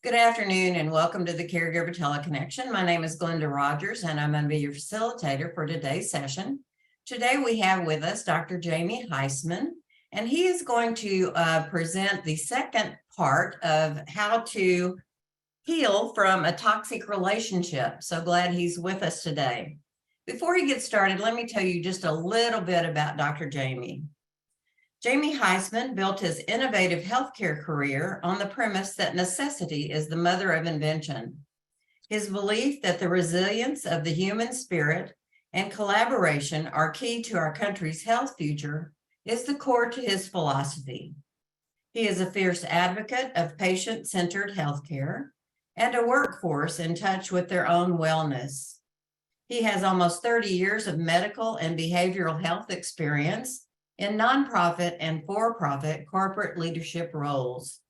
Good afternoon and welcome to the Caregiver Teleconnection. My name is Glenda Rogers and I'm going to be your facilitator for today's session. Today we have with us Dr. Jamie Huysman, and he is going to present the second part of how to heal from a toxic relationship. So glad he's with us today. Before he gets started, let me tell you just a little bit about Dr. Jamie. Jamie Huysman built his innovative healthcare career on the premise that necessity is the mother of invention. His belief that the resilience of the human spirit and collaboration are key to our country's health future is the core to his philosophy. He is a fierce advocate of patient-centered healthcare and a workforce in touch with their own wellness. He has almost 30 years of medical and behavioral health experience in nonprofit and for-profit corporate leadership roles.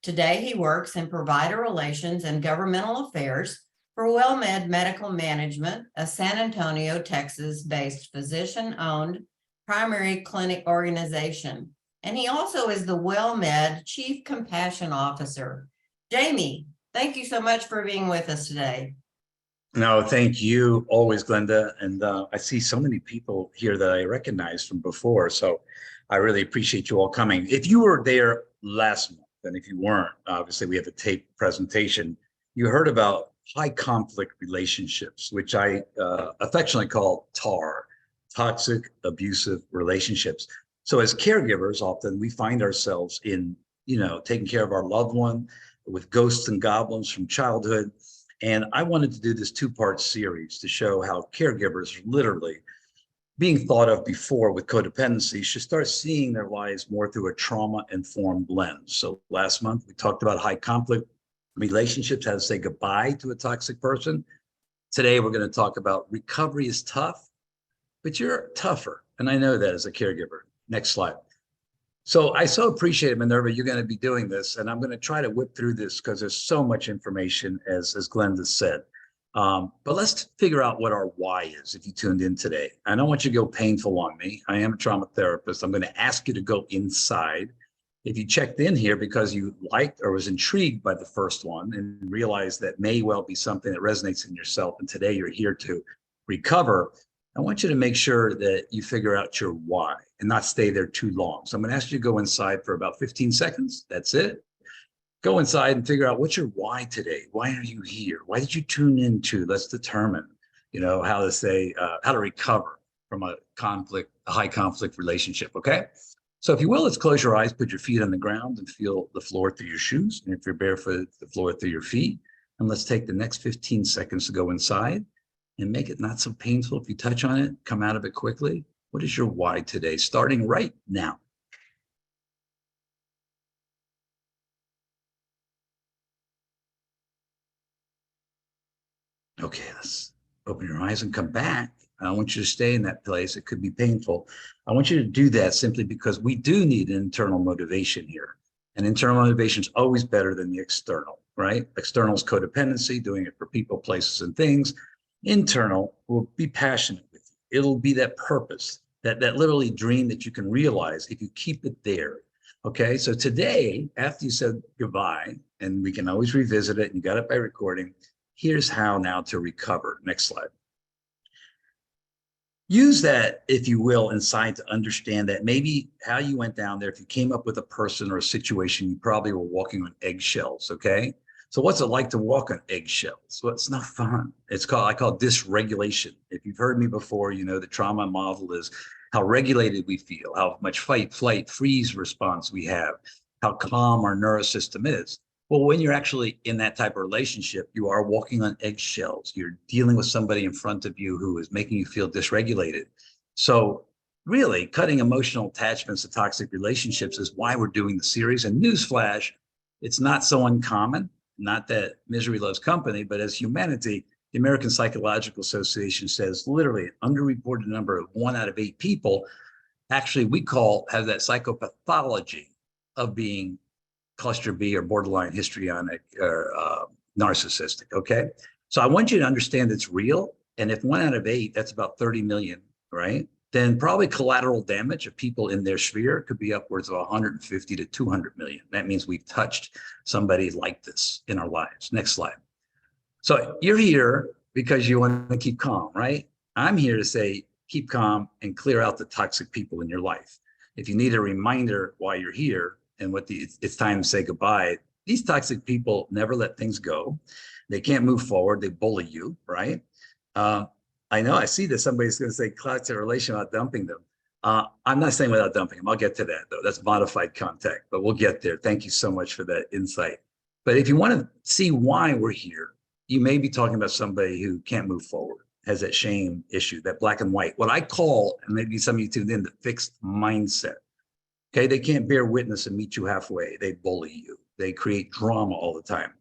Today, he works in provider relations and governmental affairs for WellMed Medical Management, a San Antonio, Texas-based physician-owned primary clinic organization. And he also is the WellMed Chief Compassion Officer. Jamie, thank you so much for being with us today. No, thank you always, Glenda. And I see so many people here that I recognize from before. So I really appreciate you all coming. If you were there last month, and if you weren't, obviously we have a tape presentation, you heard about high conflict relationships, which I affectionately call TAR, toxic abusive relationships. So as caregivers, often we find ourselves in, taking care of our loved one with ghosts and goblins from childhood. And I wanted to do this two-part series to show how caregivers literally being thought of before with codependency should start seeing their lives more through a trauma-informed lens. So last month, we talked about high conflict relationships, how to say goodbye to a toxic person. Today, we're going to talk about recovery is tough, but you're tougher. And I know that as a caregiver. Next slide. So I so appreciate it, Minerva, you're going to be doing this, and I'm going to try to whip through this because there's so much information, as Glenda said. But let's figure out what our why is if you tuned in today. I don't want you to go painful on me. I am a trauma therapist. I'm going to ask you to go inside. If you checked in here because you liked or was intrigued by the first one and realized that may well be something that resonates in yourself, and today you're here to recover, I want you to make sure that you figure out your why and not stay there too long. So I'm going to ask you to go inside for about 15 seconds. That's it. Go inside and figure out what's your why today. Why are you here? Why did you tune into? Let's determine, how to say, how to recover from a high conflict relationship. Okay. So if you will, let's close your eyes, put your feet on the ground and feel the floor through your shoes. And if you're barefoot, the floor through your feet. And let's take the next 15 seconds to go inside and make it not so painful. If you touch on it, come out of it quickly. What is your why today? Starting right now. Okay, let's open your eyes and come back. I don't want you to stay in that place. It could be painful. I want you to do that simply because we do need an internal motivation here. And internal motivation is always better than the external, right? External is codependency, doing it for people, places, and things. Internal will be passionate with you. It'll be that purpose, that literally dream that you can realize if you keep it there. Okay, so today, after you said goodbye, and we can always revisit it, and you got it by recording, here's how now to recover. Next slide. Use that, if you will, inside to understand that maybe how you went down there, if you came up with a person or a situation, you probably were walking on eggshells, okay? So what's it like to walk on eggshells? Well, it's not fun. I call it dysregulation. If you've heard me before, you know the trauma model is how regulated we feel, how much fight, flight, freeze response we have, how calm our nervous system is. Well, when you're actually in that type of relationship, you are walking on eggshells. You're dealing with somebody in front of you who is making you feel dysregulated. So really, cutting emotional attachments to toxic relationships is why we're doing the series. And newsflash, it's not so uncommon. Not that misery loves company, but as humanity, the American Psychological Association says literally an underreported number of 1 out of 8 people actually have that psychopathology of being cluster B or borderline histrionic or narcissistic, okay? So I want you to understand it's real. And if 1 out of 8, that's about 30 million, right? then probably collateral damage of people in their sphere could be upwards of 150 to 200 million. That means we've touched somebody like this in our lives. Next slide. So you're here because you want to keep calm, right? I'm here to say, keep calm and clear out the toxic people in your life. If you need a reminder why you're here and it's time to say goodbye, these toxic people never let things go. They can't move forward. They bully you, right? I know I see that somebody's going to say toxic relation without dumping them. I'm not saying without dumping them. I'll get to that though. That's modified contact, but we'll get there. Thank you so much for that insight. But if you want to see why we're here, you may be talking about somebody who can't move forward, has that shame issue, that black and white, what I call, and maybe some of you tuned in, the fixed mindset. Okay, they can't bear witness and meet you halfway. They bully you. They create drama all the time.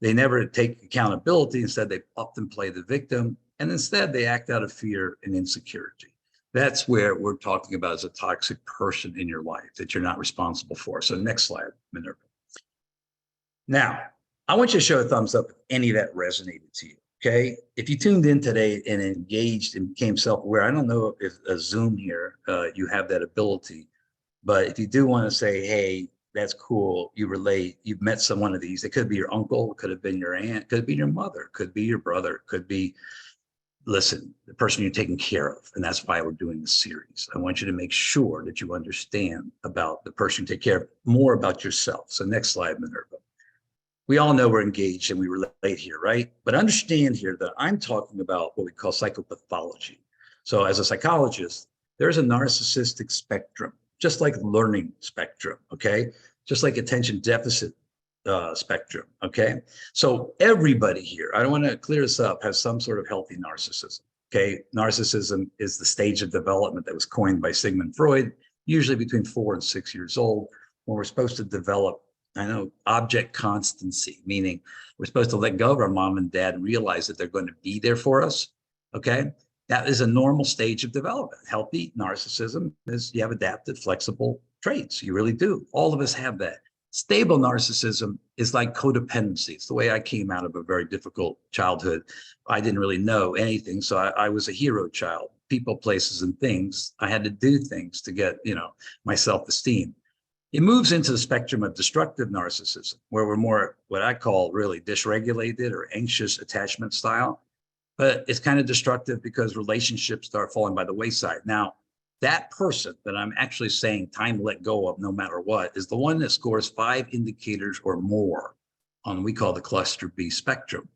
They never take accountability. Instead, they often play the victim. And instead, they act out of fear and insecurity. That's where we're talking about as a toxic person in your life that you're not responsible for. So next slide, Minerva. Now, I want you to show a thumbs up if any of that resonated to you, okay? If you tuned in today and engaged and became self-aware, I don't know if a Zoom here, you have that ability, but if you do want to say, hey, that's cool, you relate, you've met someone of these, it could be your uncle, it could have been your aunt, could be your mother, could be your brother, could be, listen, the person you're taking care of. And that's why we're doing this series. I want you to make sure that you understand about the person you take care of, more about yourself. So next slide, Minerva. We all know we're engaged and we relate here, right? But understand here that I'm talking about what we call psychopathology. So as a psychologist, there's a narcissistic spectrum, just like learning spectrum, okay? Just like attention deficit spectrum, okay? So everybody here, I want to clear this up, has some sort of healthy narcissism, okay? Narcissism is the stage of development that was coined by Sigmund Freud, usually between 4 and 6 years old, when we're supposed to develop, I know, object constancy, meaning we're supposed to let go of our mom and dad and realize that they're going to be there for us, okay? That is a normal stage of development. Healthy narcissism is you have adaptive, flexible traits. You really do. All of us have that. Stable narcissism is like codependency. It's the way I came out of a very difficult childhood. I didn't really know anything, so I was a hero child. People, places, and things. I had to do things to get, my self-esteem. It moves into the spectrum of destructive narcissism, where we're more what I call really dysregulated or anxious attachment style. But it's kind of destructive because relationships start falling by the wayside. Now, that person that I'm actually saying time to let go of no matter what is the one that scores 5 indicators or more on what we call the cluster B spectrum.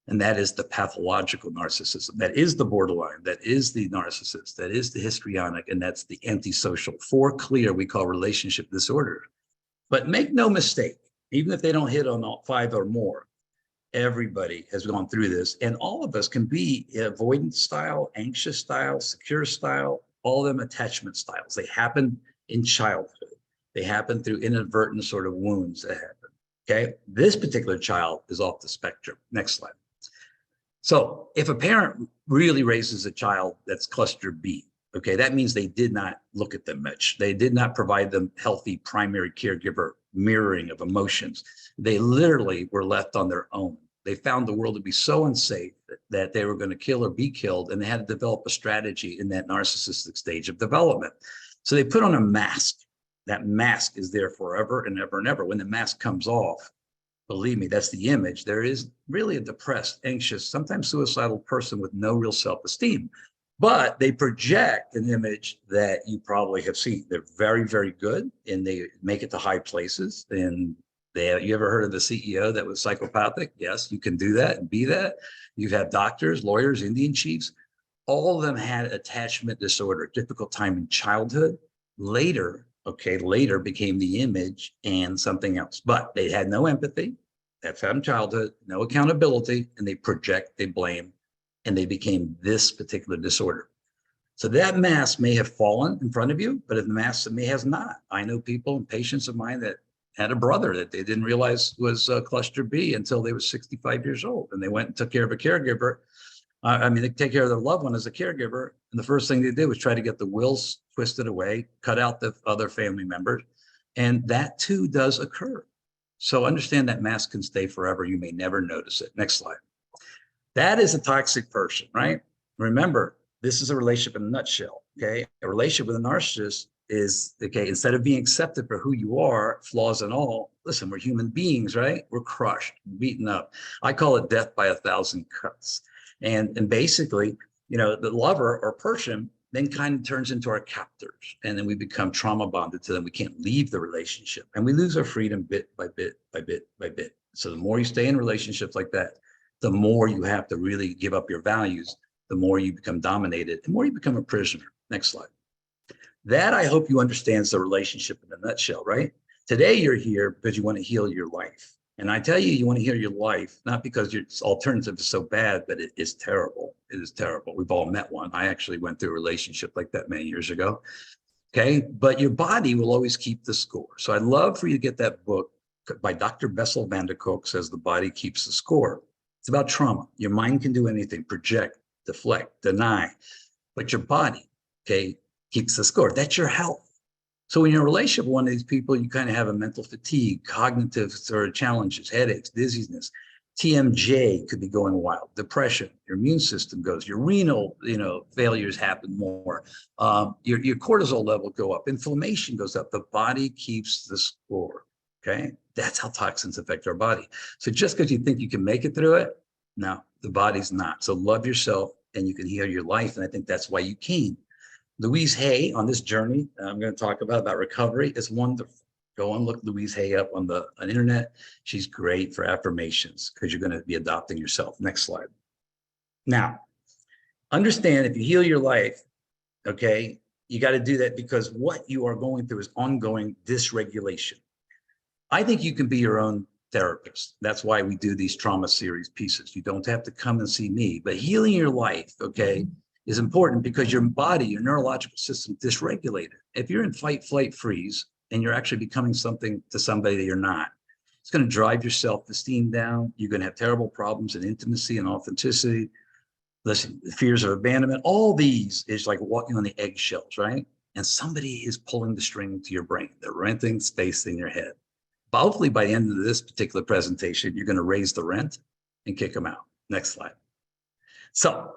And that is the pathological narcissism. That is the borderline. That is the narcissist. That is the histrionic. And that's the antisocial. 4 clear we call relationship disorder. But make no mistake, even if they don't hit on all 5 or more, everybody has gone through this. And all of us can be avoidant style, anxious style, secure style, all of them attachment styles. They happen in childhood. They happen through inadvertent sort of wounds that happen. Okay. This particular child is off the spectrum. Next slide. So if a parent really raises a child that's cluster B, okay, that means they did not look at them much. They did not provide them healthy primary caregiver mirroring of emotions. They literally were left on their own. They found the world to be so unsafe that they were going to kill or be killed, and they had to develop a strategy in that narcissistic stage of development. So they put on a mask. That mask is there forever and ever and ever. When the mask comes off, believe me, that's the image. There is really a depressed, anxious, sometimes suicidal person with no real self-esteem. But they project an image that you probably have seen. They're very, very good, and they make it to high places. And you ever heard of the CEO that was psychopathic? Yes, you can do that and be that. You've had doctors, lawyers, Indian chiefs. All of them had attachment disorder, difficult time in childhood. Later became the image and something else. But they had no empathy. That's had in childhood, no accountability, and they project, they blame, and they became this particular disorder. So that mask may have fallen in front of you, but the mask may has not. I know people and patients of mine that had a brother that they didn't realize was cluster B until they were 65 years old. And they went and took care of a caregiver. They take care of their loved one as a caregiver. And the first thing they did was try to get the wills twisted away, cut out the other family members. And that too does occur. So understand that mask can stay forever. You may never notice it. Next slide. That is a toxic person, right? Remember, This is a relationship in a nutshell, okay? A relationship with a narcissist is, okay, instead of being accepted for who you are, flaws and all, listen, we're human beings, right? We're crushed, beaten up. I call it death by 1,000 cuts. And basically, the lover or person then kind of turns into our captors, and then we become trauma bonded to them. We can't leave the relationship, and we lose our freedom bit by bit by bit by bit. So the more you stay in relationships like that, the more you have to really give up your values, the more you become dominated, the more you become a prisoner. Next slide. That, I hope you understand, is the relationship in a nutshell, right? Today you're here because you want to heal your life. And I tell you, you want to heal your life, not because your alternative is so bad, but it is terrible. It is terrible. We've all met one. I actually went through a relationship like that many years ago. Okay. But your body will always keep the score. So I'd love for you to get that book by Dr. Bessel van der Kolk, says The Body Keeps the Score. It's about trauma. Your mind can do anything, project, deflect, deny, but your body, okay, keeps the score. That's your health. So when you're in a relationship with one of these people, you kind of have a mental fatigue, cognitive sort of challenges, headaches, dizziness. TMJ could be going wild, depression, your immune system goes, your renal, failures happen more. Your cortisol level go up, inflammation goes up. The body keeps the score, okay? That's how toxins affect our body. So just because you think you can make it through it, no, the body's not. So love yourself and you can heal your life. And I think that's why you came. Louise Hay, on this journey I'm going to talk about recovery, is wonderful. Go and look Louise Hay up on the internet. She's great for affirmations because you're going to be adopting yourself. Next slide. Now, understand, if you heal your life, okay, you got to do that because what you are going through is ongoing dysregulation. I think you can be your own therapist. That's why we do these trauma series pieces. You don't have to come and see me, but healing your life, okay, is important because your body, your neurological system dysregulated. If you're in fight, flight, freeze, and you're actually becoming something to somebody that you're not, it's going to drive your self-esteem down. You're going to have terrible problems in intimacy and authenticity. Listen, the fears of abandonment, all these is like walking on the eggshells, right? And somebody is pulling the string to your brain. They're renting space in your head. But hopefully by the end of this particular presentation, you're going to raise the rent and kick them out. Next slide. So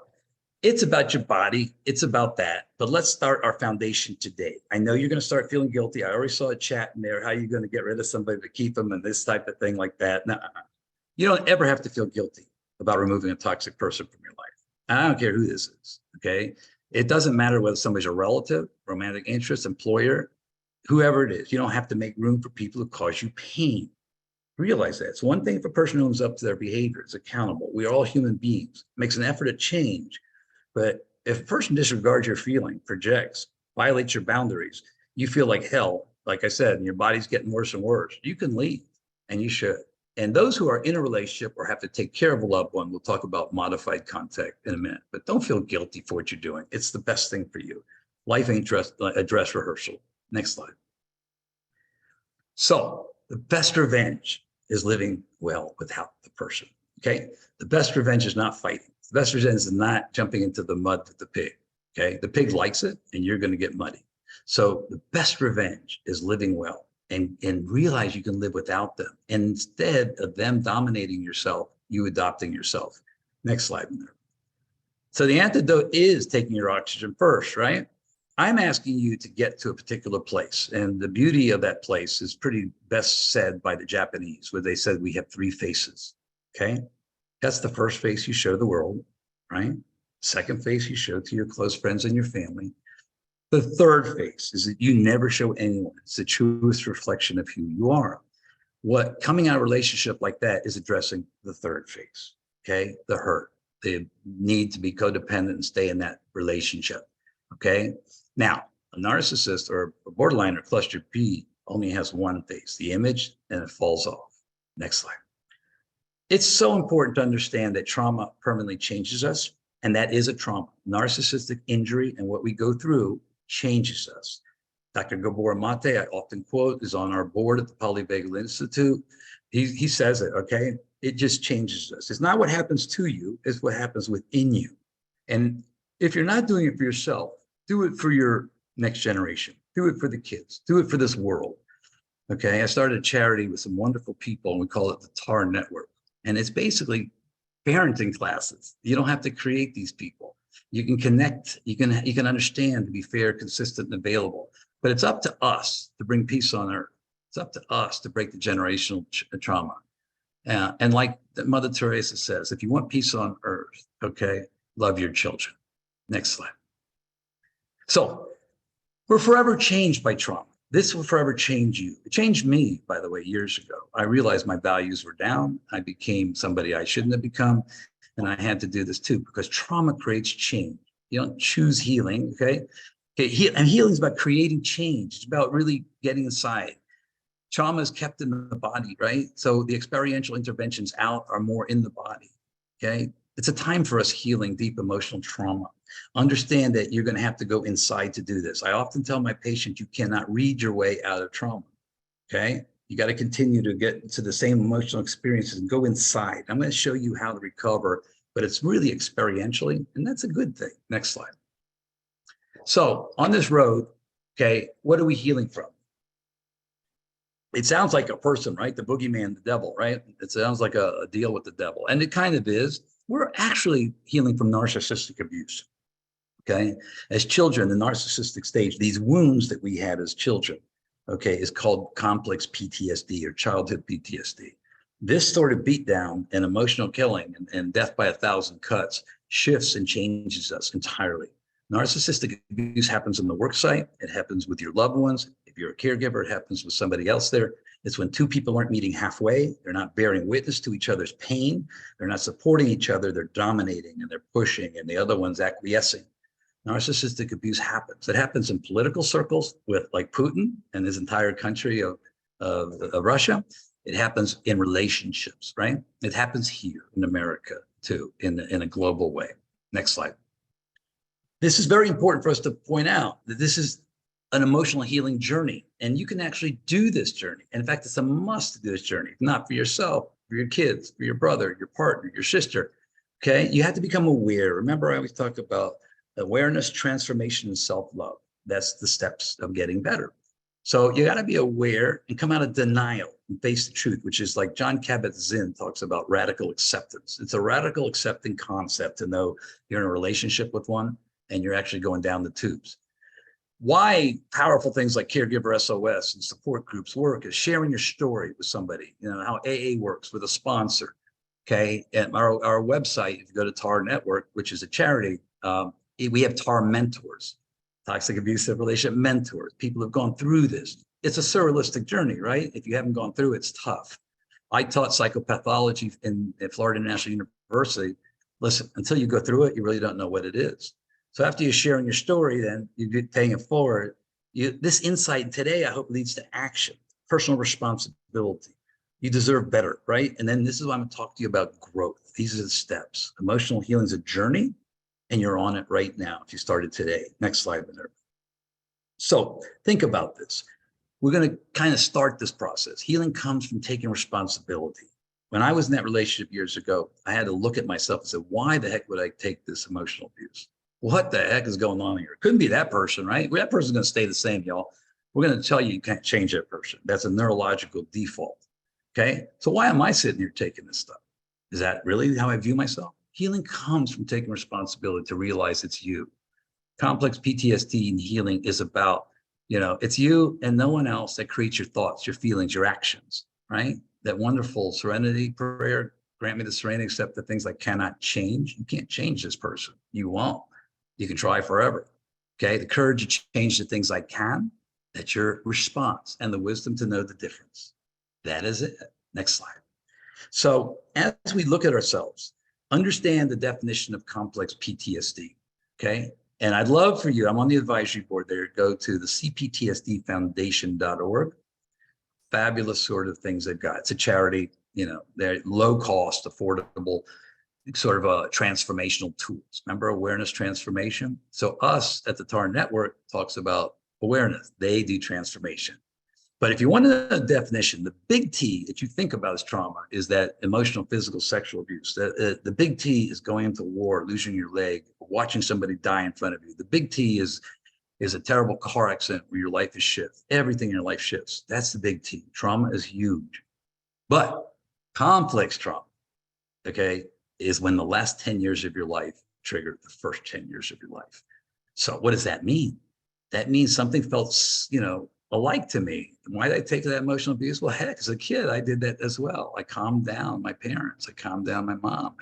it's about your body. It's about that. But let's start our foundation today. I know you're going to start feeling guilty. I already saw a chat in there. How are you going to get rid of somebody to keep them and this type of thing like that? No, you don't ever have to feel guilty about removing a toxic person from your life. I don't care who this is. Okay. It doesn't matter whether somebody's a relative, romantic interest, employer, whoever it is. You don't have to make room for people who cause you pain. Realize that. It's one thing if a person owns up to their behavior, is accountable. We are all human beings, makes an effort to change. But if a person disregards your feeling, projects, violates your boundaries, you feel like hell, like I said, and your body's getting worse and worse, you can leave, and you should. And those who are in a relationship or have to take care of a loved one, we'll talk about modified contact in a minute, but don't feel guilty for what you're doing. It's the best thing for you. Life ain't a dress rehearsal. Next slide. So the best revenge is living well without the person, okay? The best revenge is not fighting. The best revenge is not jumping into the mud with the pig, okay? The pig likes it and you're gonna get muddy. So the best revenge is living well and realize you can live without them. And instead of them dominating yourself, you adopting yourself. Next slide. So the antidote is taking your oxygen first, right? I'm asking you to get to a particular place. And the beauty of that place is pretty best said by the Japanese, where they said we have 3 faces, okay? That's the first face you show the world, right? Second face you show to your close friends and your family. The third face is that you never show anyone. It's the truest reflection of who you are. What coming out of a relationship like that is addressing the third face, okay? The hurt, the need to be codependent and stay in that relationship, okay? Now, a narcissist or a borderline or cluster B only has one face, the image, and it falls off. Next slide. It's so important to understand that trauma permanently changes us, and that is a trauma. Narcissistic injury and what we go through changes us. Dr. Gabor Mate, I often quote, is on our board at the Polyvagal Institute. He says it, okay? It just changes us. It's not what happens to you, it's what happens within you. And if you're not doing it for yourself, do it for your next generation. Do it for the kids. Do it for this world. Okay, I started a charity with some wonderful people, and we call it the TAR Network. And it's basically parenting classes. You don't have to create these people. You can connect, you can understand, to be fair, consistent, and available. But it's up to us to bring peace on earth. It's up to us to break the generational trauma. And like Mother Teresa says, if you want peace on earth, okay, love your children. Next slide. So we're forever changed by trauma. This will forever change you. It changed me, by the way, years ago. I realized my values were down. I became somebody I shouldn't have become. And I had to do this too, because trauma creates change. You don't choose healing, okay? And healing is about creating change. It's about really getting inside. Trauma is kept in the body, right? So the experiential interventions out are more in the body, okay? It's a time for us healing deep emotional trauma. Understand that you're going to have to go inside to do this. I often tell my patients, you cannot read your way out of trauma, okay? You got to continue to get to the same emotional experiences and go inside. I'm going to show you how to recover, but it's really experientially, and that's a good thing. Next slide. So on this road, okay, what are we healing from? It sounds like a person, right? The boogeyman, the devil, right? It sounds like a deal with the devil. And it kind of is. We're actually healing from narcissistic abuse, okay? As children, the narcissistic stage, these wounds that we had as children, okay, is called complex PTSD or childhood PTSD. This sort of beatdown and emotional killing and death by 1,000 cuts shifts and changes us entirely. Narcissistic abuse happens in the work site. It happens with your loved ones. If you're a caregiver, it happens with somebody else there. It's when two people aren't meeting halfway. They're not bearing witness to each other's pain. They're not supporting each other. They're dominating and they're pushing and the other one's acquiescing. Narcissistic abuse happens. It happens in political circles with like Putin and his entire country of Russia. It happens in relationships, right? It happens here in America too, in a global way. Next slide. This is very important for us to point out that this is an emotional healing journey, and you can actually do this journey. And in fact, it's a must to do this journey, not for yourself, for your kids, for your brother, your partner, your sister. Okay, you have to become aware. Remember, I always talk about awareness, transformation, and self-love. That's the steps of getting better. So you got to be aware and come out of denial and face the truth, which is like John Kabat-Zinn talks about radical acceptance. It's a radical accepting concept to know you're in a relationship with one and you're actually going down the tubes. Why powerful things like Caregiver SOS and support groups work is sharing your story with somebody, you know, how AA works with a sponsor, okay? And our website, if you go to TAR Network, which is a charity, we have TAR mentors, toxic abusive relationship mentors, people who've gone through this. It's a surrealistic journey, right? If you haven't gone through it, it's tough. I taught psychopathology at Florida National University. Listen, until you go through it, you really don't know what it is. So after you're sharing your story, then you get paying it forward. This insight today, I hope, leads to action, personal responsibility. You deserve better, right? And then this is why I'm going to talk to you about growth. These are the steps. Emotional healing is a journey, and you're on it right now if you started today. Next slide, Minerva. So think about this. We're going to kind of start this process. Healing comes from taking responsibility. When I was in that relationship years ago, I had to look at myself and say, why the heck would I take this emotional abuse? What the heck is going on here? It couldn't be that person, right? That person's going to stay the same, y'all. We're going to tell you can't change that person. That's a neurological default. Okay. So why am I sitting here taking this stuff? Is that really how I view myself? Healing comes from taking responsibility to realize it's you. Complex PTSD and healing is about, you know, it's you and no one else that creates your thoughts, your feelings, your actions, right? That wonderful serenity prayer, grant me the serenity, accept the things I cannot change. You can't change this person. You won't. You can try forever. Okay. The courage to change the things I can, that's your response, and the wisdom to know the difference. That is it. Next slide. So as we look at ourselves, understand the definition of complex PTSD. Okay. And I'd love for you, I'm on the advisory board there, go to the cptsdfoundation.org. Fabulous sort of things they've got. It's a charity, you know, they're low cost, affordable, sort of transformational tools. Remember awareness transformation? So us at the TAR Network talks about awareness. They do transformation. But if you want a definition, the big T that you think about as trauma is that emotional, physical, sexual abuse. The big T is going into war, losing your leg, watching somebody die in front of you. The big T is a terrible car accident where your life is shifts. Everything in your life shifts. That's the big T. Trauma is huge. But complex trauma, okay, is when the last 10 years of your life triggered the first 10 years of your life. So what does that mean? That means something felt, alike to me. Why did I take that emotional abuse? Well, heck, as a kid, I did that as well. I calmed down my parents. I calmed down my mom.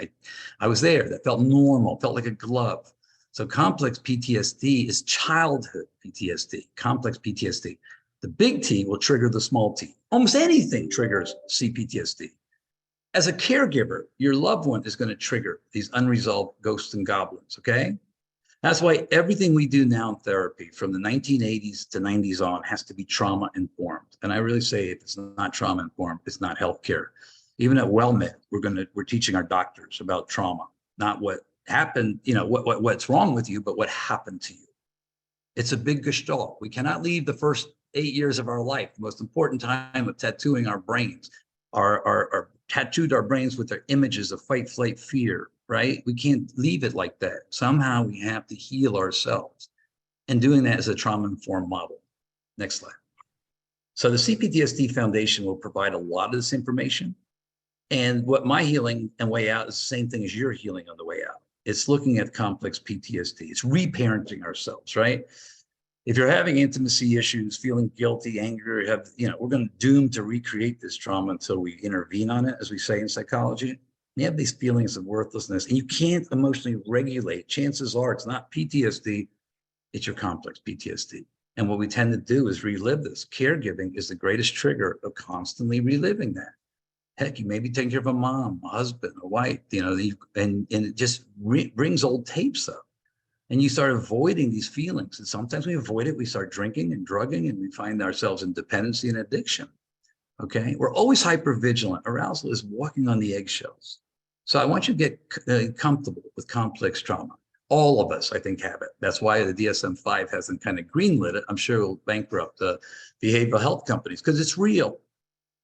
I was there. That felt normal, felt like a glove. So complex PTSD is childhood PTSD, complex PTSD. The big T will trigger the small t. Almost anything triggers CPTSD. As a caregiver, your loved one is going to trigger these unresolved ghosts and goblins, okay? That's why everything we do now in therapy from the 1980s to 90s on has to be trauma informed. And I really say if it's not trauma informed, it's not healthcare. Even at WellMed, we're teaching our doctors about trauma, not what happened, what's wrong with you, but what happened to you. It's a big gestalt. We cannot leave the first 8 years of our life, the most important time of tattooing our brains, our tattooed our brains with their images of fight, flight, fear, right? We can't leave it like that. Somehow we have to heal ourselves. And doing that is a trauma-informed model. Next slide. So the CPTSD Foundation will provide a lot of this information. And what my healing and way out is the same thing as your healing on the way out. It's looking at complex PTSD. It's reparenting ourselves, right? If you're having intimacy issues, feeling guilty, angry, we're going to doom to recreate this trauma until we intervene on it, as we say in psychology. You have these feelings of worthlessness and you can't emotionally regulate. Chances are it's not PTSD, it's your complex PTSD. And what we tend to do is relive this. Caregiving is the greatest trigger of constantly reliving that. Heck, you may be taking care of a mom, a husband, a wife, and it just brings old tapes up. And you start avoiding these feelings. And sometimes we avoid it. We start drinking and drugging and we find ourselves in dependency and addiction. Okay. We're always hypervigilant. Arousal is walking on the eggshells. So I want you to get comfortable with complex trauma. All of us, I think, have it. That's why the DSM-5 hasn't kind of greenlit it. I'm sure it will bankrupt the behavioral health companies because it's real.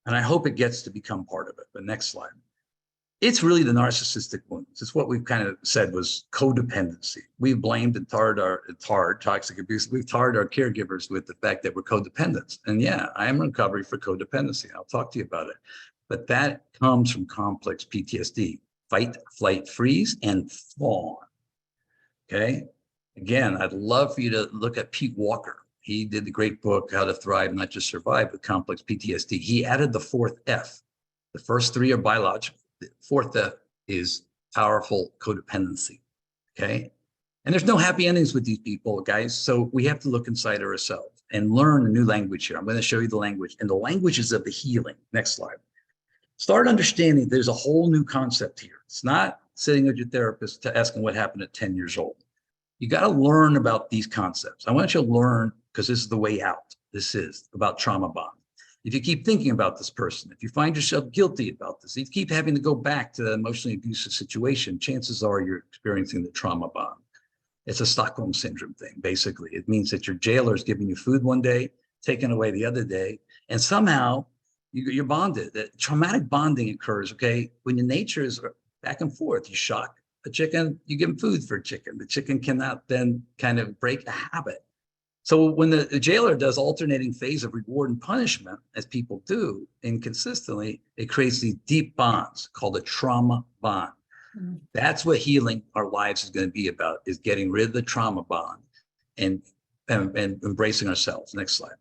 And I hope it gets to become part of it. But next slide. It's really the narcissistic wounds. It's what we've kind of said was codependency. We've blamed and tarred toxic abuse. We've tarred our caregivers with the fact that we're codependents. And yeah, I am in recovery for codependency. I'll talk to you about it. But that comes from complex PTSD, fight, flight, freeze, and fawn. Okay. Again, I'd love for you to look at Pete Walker. He did the great book, How to Thrive, Not Just Survive with Complex PTSD. He added the fourth F. The first three are biological. The fourth F is powerful codependency, okay? And there's no happy endings with these people, guys. So we have to look inside ourselves and learn a new language here. I'm going to show you the language and the languages of the healing. Next slide. Start understanding there's a whole new concept here. It's not sitting with your therapist to asking what happened at 10 years old. You got to learn about these concepts. I want you to learn because this is the way out. This is about trauma bond. If you keep thinking about this person, if you find yourself guilty about this, if you keep having to go back to the emotionally abusive situation, chances are you're experiencing the trauma bond. It's a Stockholm syndrome thing, basically. It means that your jailer is giving you food one day, taking away the other day, and somehow you're bonded. That traumatic bonding occurs, okay, when your nature is back and forth. You shock a chicken, you give him food for a chicken. The chicken cannot then kind of break a habit. So when the jailer does alternating phase of reward and punishment, as people do inconsistently, it creates these deep bonds called a trauma bond. Mm-hmm. That's what healing our lives is going to be about, is getting rid of the trauma bond and embracing ourselves. Next slide.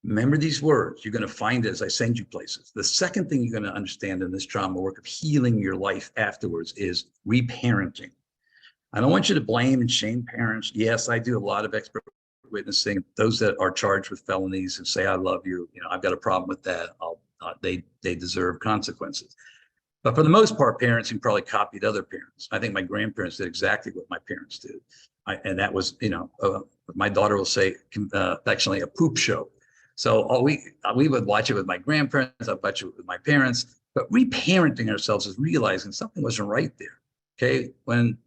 Remember these words. You're going to find it as I send you places. The second thing you're going to understand in this trauma work of healing your life afterwards is reparenting. I don't want you to blame and shame parents. Yes, I do a lot of expert witnessing. Those that are charged with felonies and say, I love you, I've got a problem with that. They deserve consequences. But for the most part, parents who probably copied other parents. I think my grandparents did exactly what my parents did. And that was, my daughter will say, affectionately, a poop show. So we would watch it with my grandparents. I'd watch it with my parents. But reparenting ourselves is realizing something wasn't right there. Okay. When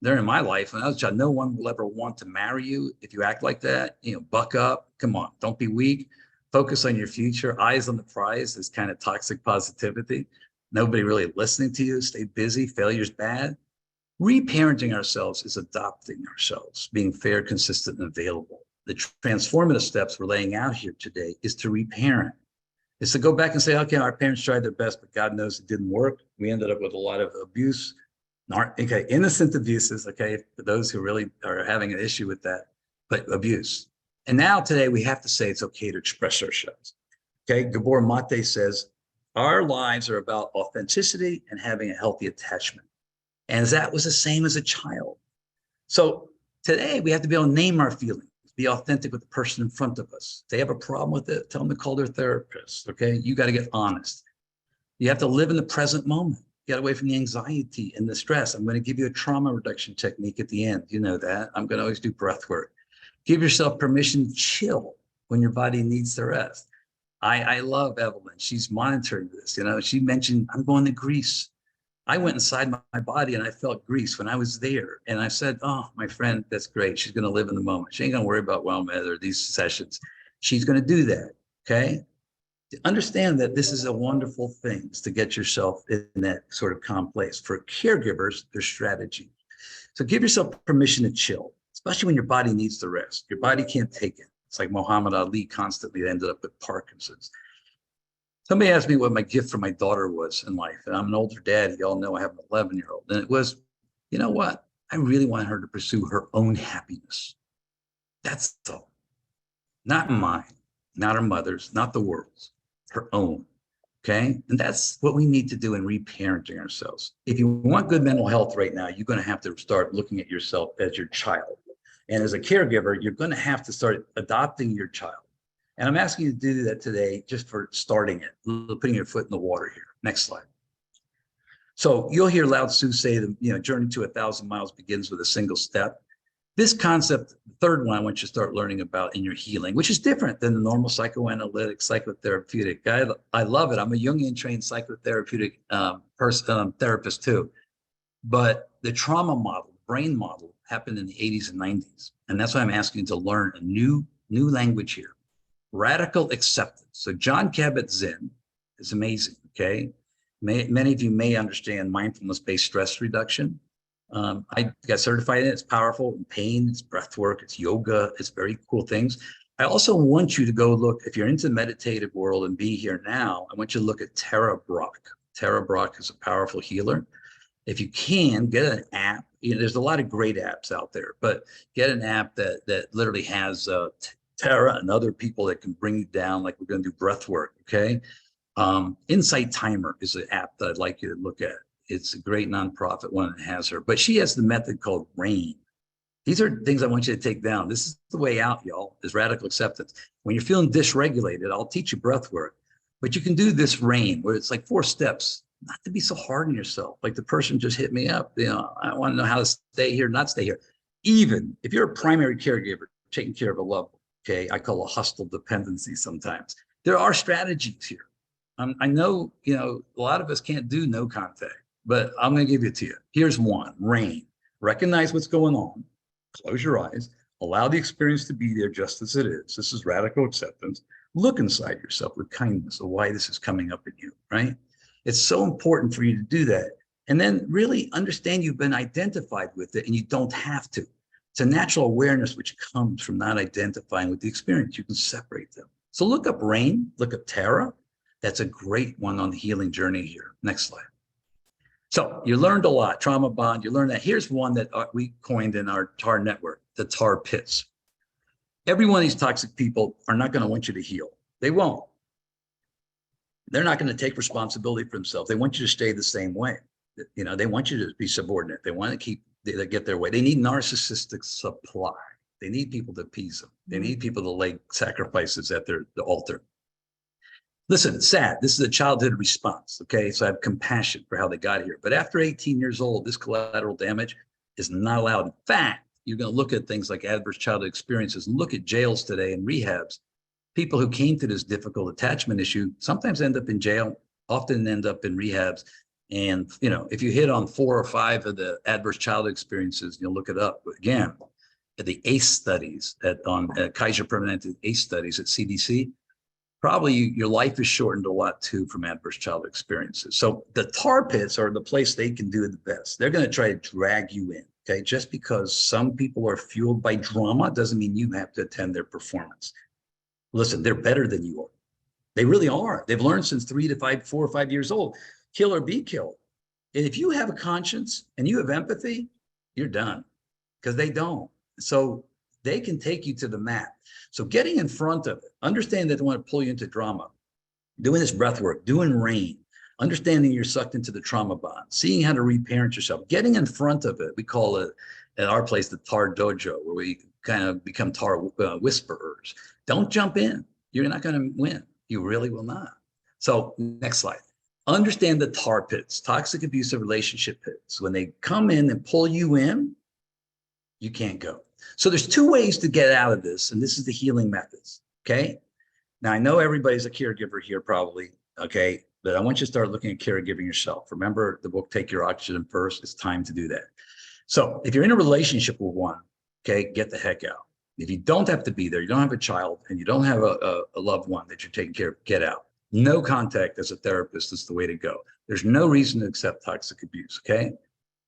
they're in my life, when I was a child, no one will ever want to marry you if you act like that. Buck up. Come on. Don't be weak. Focus on your future. Eyes on the prize. This kind of toxic positivity. Nobody really listening to you. Stay busy. Failure's bad. Reparenting ourselves is adopting ourselves, being fair, consistent, and available. The transformative steps we're laying out here today is to reparent. Is to go back and say, okay, our parents tried their best, but God knows it didn't work. We ended up with a lot of abuse. Okay, innocent abuses, okay, for those who really are having an issue with that, but abuse. And now today we have to say it's okay to express ourselves. Okay, Gabor Mate says, our lives are about authenticity and having a healthy attachment. And that was the same as a child. So today we have to be able to name our feelings, be authentic with the person in front of us. If they have a problem with it, tell them to call their therapist, okay? You got to get honest. You have to live in the present moment. Get away from the anxiety and the stress. I'm going to give you a trauma reduction technique at the end. You know that. I'm going to always do breath work. Give yourself permission to chill when your body needs the rest. I love Evelyn. She's monitoring this. You know, she mentioned, I'm going to Greece. I went inside my body and I felt Greece when I was there. And I said, oh, my friend, that's great. She's going to live in the moment. She ain't going to worry about wellness or these sessions. She's going to do that. Okay. Understand that this is a wonderful thing to get yourself in that sort of calm place. For caregivers, there's strategy. So give yourself permission to chill, especially when your body needs the rest. Your body can't take it. It's like Muhammad Ali constantly ended up with Parkinson's. Somebody asked me what my gift for my daughter was in life. And I'm an older dad. You all know I have an 11-year-old. And it was, you know what? I really wanted her to pursue her own happiness. That's all. Not mine, not her mother's, not the world's, her own. Okay. And that's what we need to do in reparenting ourselves. If you want good mental health right now, you're going to have to start looking at yourself as your child. And as a caregiver, you're going to have to start adopting your child. And I'm asking you to do that today just for starting it, putting your foot in the water here. Next slide. So you'll hear Lao Tzu say the journey to 1,000 miles begins with a single step. This concept, the third one I want you to start learning about in your healing, which is different than the normal psychoanalytic, psychotherapeutic. I love it. I'm a Jungian trained psychotherapeutic therapist too. But the trauma model, brain model, happened in the 80s and 90s. And that's why I'm asking you to learn a new language here. Radical acceptance. So John Kabat-Zinn is amazing, okay? Many of you may understand mindfulness-based stress reduction. I got certified in it. It's powerful. In pain, it's breath work, it's yoga, it's very cool things. I also want you to go look, if you're into the meditative world and be here now, I want you to look at Tara Brach. Tara Brach is a powerful healer. If you can, get an app. There's a lot of great apps out there, but get an app that literally has Tara and other people that can bring you down, like we're going to do breath work, okay? Insight Timer is an app that I'd like you to look at. It's a great nonprofit one that has her, but she has the method called RAIN. These are things I want you to take down. This is the way out, y'all, is radical acceptance. When you're feeling dysregulated, I'll teach you breath work, but you can do this RAIN where it's like 4 steps, not to be so hard on yourself. Like the person just hit me up, I want to know how to stay here, not stay here. Even if you're a primary caregiver, taking care of a loved one, okay, I call a hostile dependency sometimes. There are strategies here. I know, a lot of us can't do no contact, but I'm going to give it to you. Here's one, RAIN. Recognize what's going on. Close your eyes. Allow the experience to be there just as it is. This is radical acceptance. Look inside yourself with kindness of why this is coming up in you, right? It's so important for you to do that. And then really understand you've been identified with it and you don't have to. It's a natural awareness which comes from not identifying with the experience. You can separate them. So look up RAIN, look up Tara. That's a great one on the healing journey here. Next slide. So you learned a lot, trauma bond, you learned that. Here's one that we coined in our TAR network, the TAR pits. Every one of these toxic people are not going to want you to heal. They won't. They're not going to take responsibility for themselves. They want you to stay the same way. They want you to be subordinate. They want to get their way. They need narcissistic supply. They need people to appease them. They need people to lay sacrifices at the altar. Listen, it's sad. This is a childhood response, okay? So I have compassion for how they got here. But after 18 years old, this collateral damage is not allowed. In fact, you're going to look at things like adverse childhood experiences and look at jails today and rehabs. People who came to this difficult attachment issue sometimes end up in jail, often end up in rehabs. And, if you hit on 4 or 5 of the adverse childhood experiences, you'll look it up. But again, at the ACE studies, Kaiser Permanente ACE studies at CDC, probably your life is shortened a lot too from adverse childhood experiences. So the tar pits are the place they can do it the best. They're going to try to drag you in, okay? Just because some people are fueled by drama doesn't mean you have to attend their performance. Listen, they're better than you are. They really are. They've learned since 4 or 5 years old, kill or be killed. And if you have a conscience and you have empathy, you're done, because they don't. So they can take you to the mat. So getting in front of it, understand that they want to pull you into drama, doing this breath work, doing rain, understanding you're sucked into the trauma bond, seeing how to reparent yourself, getting in front of it. We call it at our place the tar dojo, where we kind of become tar whisperers. Don't jump in. You're not going to win. You really will not. So next slide. Understand the tar pits, toxic abusive relationship pits. When they come in and pull you in, you can't go. So there's two ways to get out of this, and this is the healing methods, okay? Now, I know everybody's a caregiver here probably, okay? But I want you to start looking at caregiving yourself. Remember the book, Take Your Oxygen First? It's time to do that. So if you're in a relationship with one, okay, get the heck out. If you don't have to be there, you don't have a child, and you don't have a loved one that you're taking care of, get out. No contact as a therapist is the way to go. There's no reason to accept toxic abuse, okay?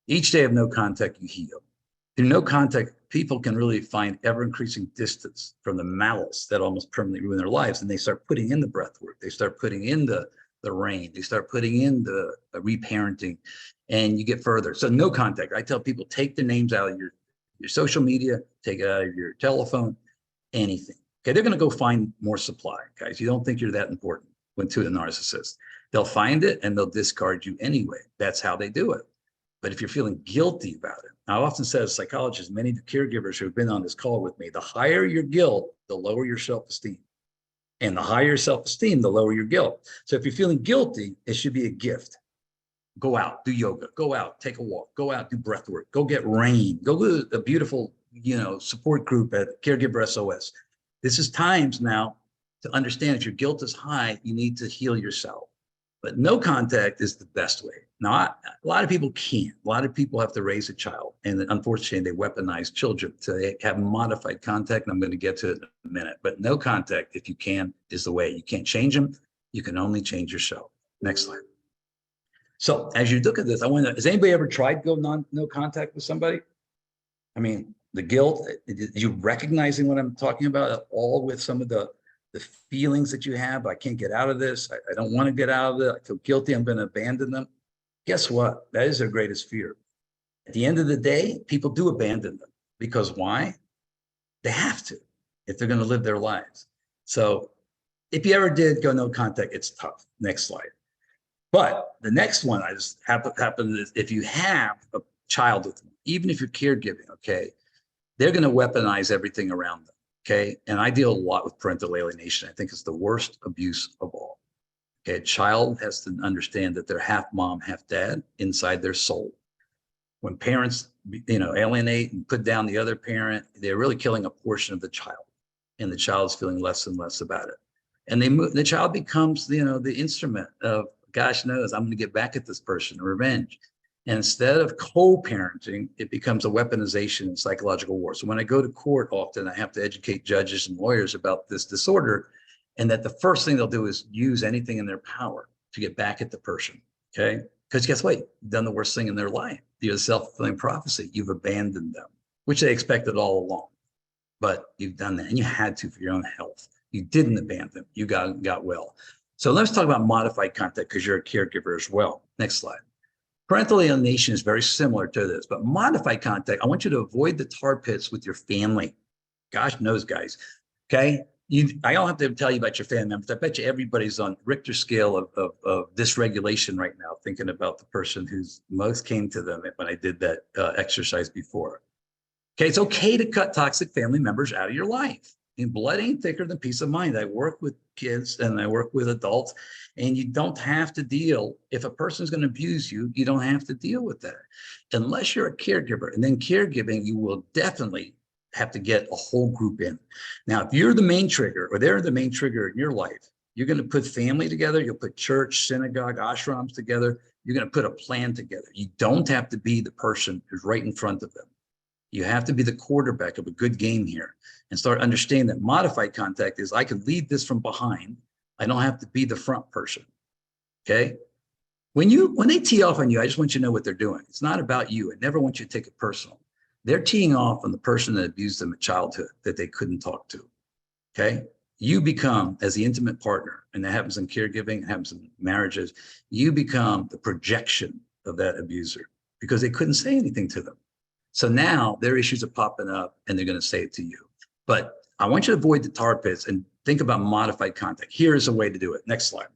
Each day of no contact, you heal. Through no contact, people can really find ever-increasing distance from the malice that almost permanently ruin their lives, and they start putting in the breath work. They start putting in the rain. They start putting in the reparenting, and you get further. So no contact. I tell people, take the names out of your social media, take it out of your telephone, anything. Okay, they're going to go find more supply, guys. You don't think you're that important when to a narcissist. They'll find it and they'll discard you anyway. That's how they do it. But if you're feeling guilty about it, I often say as psychologists, many of the caregivers who have been on this call with me, the higher your guilt, the lower your self-esteem. And the higher your self-esteem, the lower your guilt. So if you're feeling guilty, it should be a gift. Go out, do yoga, go out, take a walk, go out, do breath work, go get rain, go to a beautiful, support group at Caregiver SOS. This is times now to understand if your guilt is high, you need to heal yourself. But no contact is the best way. Now, a lot of people can't. A lot of people have to raise a child, and unfortunately, they weaponize children to have modified contact, and I'm going to get to it in a minute. But no contact, if you can, is the way. You can't change them. You can only change yourself. Next slide. So as you look at this, I want to, has anybody ever tried to go no contact with somebody? I mean, the guilt, you recognizing what I'm talking about, all with some of the feelings that you have. I can't get out of this. I don't want to get out of it. I feel guilty. I'm going to abandon them. Guess what? That is their greatest fear. At the end of the day, people do abandon them because why? They have to if they're going to live their lives. So if you ever did go no contact, it's tough. Next slide. But the next one I just happened is if you have a child with them, even if you're caregiving, okay, they're going to weaponize everything around them. Okay. And I deal a lot with parental alienation. I think it's the worst abuse of all. Okay. A child has to understand that they're half mom, half dad inside their soul. When parents, alienate and put down the other parent, they're really killing a portion of the child, and the child's feeling less and less about it. And the child becomes, the instrument of, gosh knows, I'm going to get back at this person, revenge. And instead of co-parenting, it becomes a weaponization and psychological war. So when I go to court, often I have to educate judges and lawyers about this disorder, and that the first thing they'll do is use anything in their power to get back at the person, okay? Because guess what? You've done the worst thing in their life. You're a self-fulfilling prophecy. You've abandoned them, which they expected all along. But you've done that, and you had to for your own health. You didn't abandon them. You got well. So let's talk about modified contact because you're a caregiver as well. Next slide. Parental alienation is very similar to this, but modified contact, I want you to avoid the tar pits with your family. Gosh knows, guys, okay? I don't have to tell you about your family members. I bet you everybody's on Richter scale of dysregulation right now, thinking about the person who's most came to them when I did that exercise before. Okay, it's okay to cut toxic family members out of your life. And blood ain't thicker than peace of mind. I work with kids and I work with adults, and you don't have to deal. If a person's going to abuse you, you don't have to deal with that unless you're a caregiver. And then caregiving, you will definitely have to get a whole group in. Now, if you're the main trigger or they're the main trigger in your life, you're going to put family together. You'll put church, synagogue, ashrams together. You're going to put a plan together. You don't have to be the person who's right in front of them. You have to be the quarterback of a good game here and start understanding that modified contact is I can lead this from behind. I don't have to be the front person. Okay. When they tee off on you, I just want you to know what they're doing. It's not about you. I never want you to take it personal. They're teeing off on the person that abused them in childhood that they couldn't talk to. Okay. You become, as the intimate partner, and that happens in caregiving, it happens in marriages, you become the projection of that abuser because they couldn't say anything to them. So now their issues are popping up and they're going to say it to you. But I want you to avoid the tar pits and think about modified contact. Here's a way to do it. Next slide.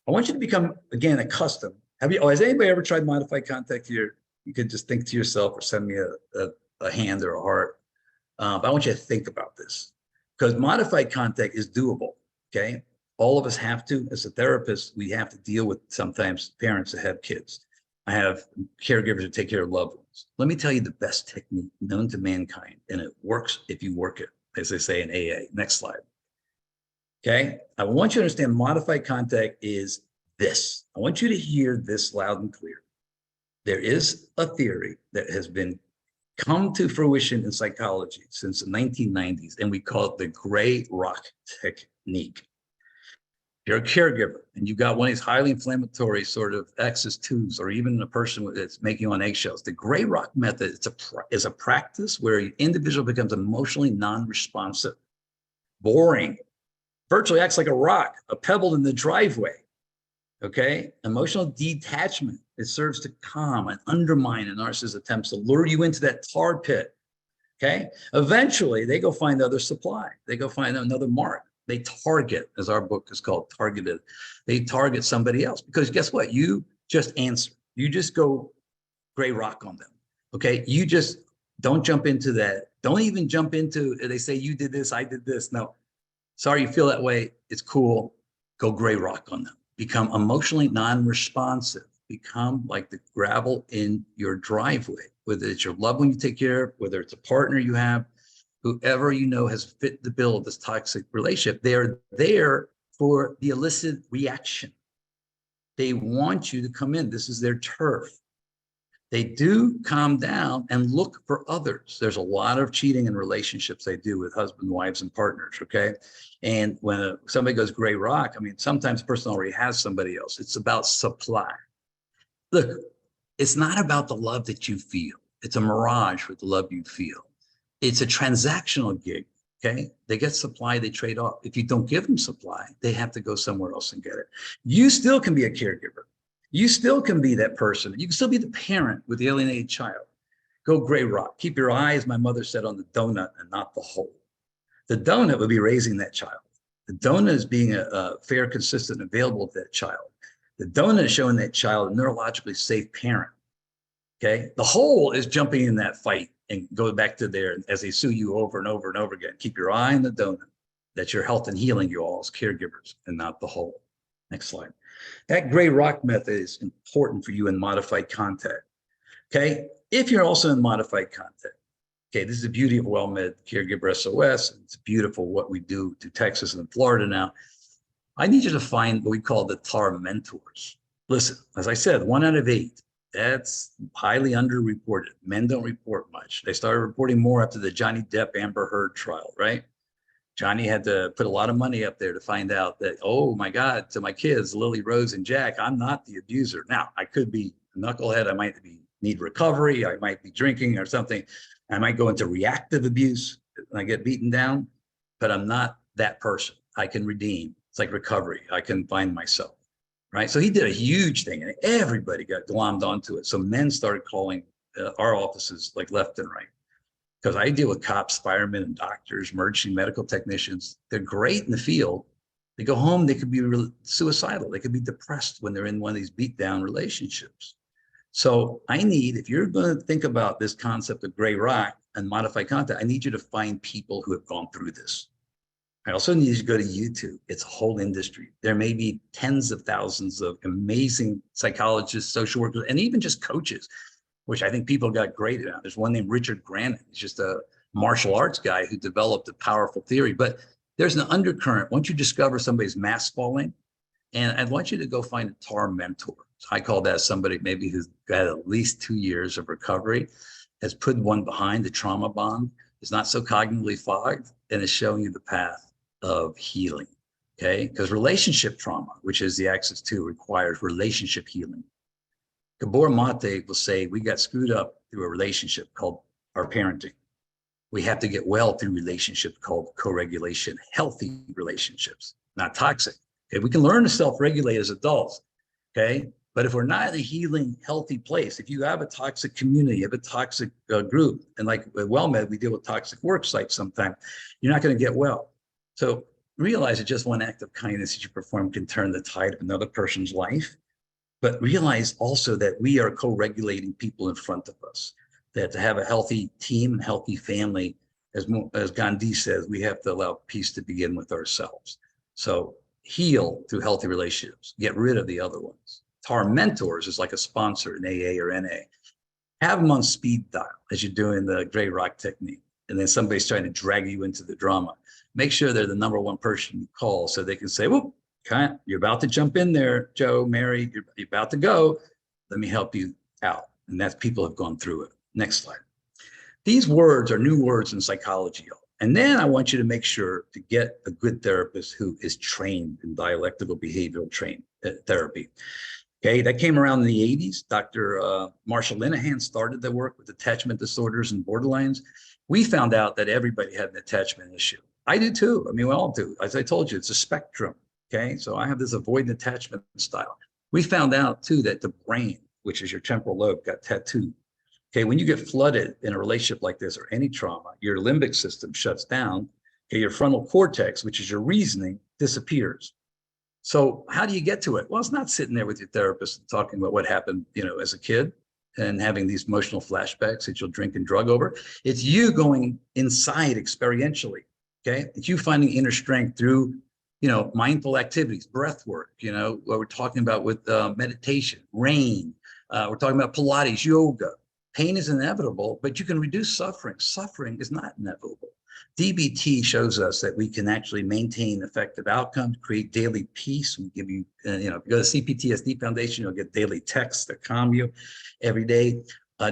I want you to become, again, accustomed. Has anybody ever tried modified contact here? You could just think to yourself or send me a hand or a heart. But I want you to think about this because modified contact is doable, okay? All of us have to. As a therapist, we have to deal with sometimes parents that have kids. I have caregivers that take care of loved ones. Let me tell you the best technique known to mankind, and it works if you work it, as they say in AA. Next slide. Okay, I want you to understand modified contact is this. I want you to hear this loud and clear. There is a theory that has been come to fruition in psychology since the 1990s, and we call it the gray rock technique. You're a caregiver and you got one of these highly inflammatory sort of X's, 2s, or even a person that's making you on eggshells. The gray rock method is a practice where the individual becomes emotionally non-responsive, boring, virtually acts like a rock, a pebble in the driveway. Okay, emotional detachment. It serves to calm and undermine a narcissist's attempts to lure you into that tar pit. Okay, eventually they go find other supply. They go find another mark. They target, as our book is called, Targeted. They target somebody else because guess what? You just answer. You just go gray rock on them. Okay, you just don't jump into that. Don't even jump into. They say you did this, I did this. No, sorry, you feel that way. It's cool. Go gray rock on them. Become emotionally non-responsive. Become like the gravel in your driveway, whether it's your loved one you take care of, whether it's a partner you have, whoever you know has fit the bill of this toxic relationship. They're there for the illicit reaction. They want you to come in. This is their turf. They do calm down and look for others. There's a lot of cheating in relationships they do with husband, wives, and partners, okay? And when somebody goes gray rock, I mean, sometimes the person already has somebody else. It's about supply. Look, it's not about the love that you feel. It's a mirage with the love you feel. It's a transactional gig, okay? They get supply, they trade off. If you don't give them supply, they have to go somewhere else and get it. You still can be a caregiver. You still can be that person. You can still be the parent with the alienated child. Go gray rock. Keep your eye, as my mother said, on the donut and not the hole. The donut would be raising that child. The donut is being a fair, consistent, available to that child. The donut is showing that child a neurologically safe parent, okay? The hole is jumping in that fight and go back to there as they sue you over and over and over again. Keep your eye on the donut. That's your health and healing, you all as caregivers, and not the whole. Next slide. That gray rock method is important for you in modified contact. Okay. If you're also in modified contact, okay, this is the beauty of WellMed Caregiver SOS. It's beautiful what we do to Texas and Florida now. I need you to find what we call the TAR mentors. Listen, as I said, 1 out of 8. That's highly underreported. Men don't report much. They started reporting more after the Johnny Depp Amber Heard trial, right? Johnny had to put a lot of money up there to find out that, oh my God, to my kids, Lily, Rose, and Jack, I'm not the abuser. Now, I could be a knucklehead. I might need recovery. I might be drinking or something. I might go into reactive abuse when I get beaten down, but I'm not that person. I can redeem. It's like recovery. I can find myself, right? So he did a huge thing and everybody got glommed onto it. So men started calling our offices like left and right. Because I deal with cops, firemen, and doctors, emergency medical technicians. They're great in the field. They go home, they could be suicidal. They could be depressed when they're in one of these beat down relationships. So I need, if you're going to think about this concept of gray rock and modified contact, I need you to find people who have gone through this. I also need you to go to YouTube. It's a whole industry. There may be tens of thousands of amazing psychologists, social workers, and even just coaches, which I think people got great at. There's one named Richard Grannon. He's just a martial arts guy who developed a powerful theory. But there's an undercurrent. Once you discover somebody's mask falling, and I'd want you to go find a TAR mentor. So I call that somebody maybe who's got at least 2 years of recovery, has put one behind the trauma bond, is not so cognitively fogged, and is showing you the path of healing. Okay, because relationship trauma, which is the axis 2, requires relationship healing. Gabor Mate will say, we got screwed up through a relationship called our parenting. We have to get well through relationships called co-regulation, healthy relationships, not toxic. Okay, we can learn to self-regulate as adults. Okay, But if we're not in a healing, healthy place, if you have a toxic community, you have a toxic group, and like with WellMed, we deal with toxic work sites sometimes, you're not going to get well. So realize that just one act of kindness that you perform can turn the tide of another person's life. But realize also that we are co-regulating people in front of us, that to have a healthy team, healthy family, as Gandhi says, we have to allow peace to begin with ourselves. So heal through healthy relationships, get rid of the other ones. Our mentors is like a sponsor in AA or NA. Have them on speed dial as you're doing the gray rock technique. And then somebody's trying to drag you into the drama. Make sure they're the number one person you call so they can say, whoop, you're about to jump in there, Joe, Mary, you're about to go. Let me help you out. And that's people have gone through it. Next slide. These words are new words in psychology. And then I want you to make sure to get a good therapist who is trained in dialectical behavioral therapy. Okay, that came around in the 80s. Dr. Marshall Linehan started the work with attachment disorders and borderlines. We found out that everybody had an attachment issue. I do too. I mean, we all do. As I told you, it's a spectrum. Okay, so I have this avoidant attachment style. We found out too that the brain, which is your temporal lobe, got tattooed. Okay, when you get flooded in a relationship like this or any trauma, your limbic system shuts down. Okay, your frontal cortex, which is your reasoning, disappears. So how do you get to it? Well, it's not sitting there with your therapist and talking about what happened, as a kid and having these emotional flashbacks that you'll drink and drug over. It's you going inside experientially. Okay, it's you finding inner strength through mindful activities, breath work, what we're talking about with meditation, rain. We're talking about Pilates, yoga. Pain is inevitable, but you can reduce suffering. Suffering is not inevitable. DBT shows us that we can actually maintain effective outcomes, create daily peace. We give you, if you go to CPTSD Foundation, you'll get daily texts that calm you every day.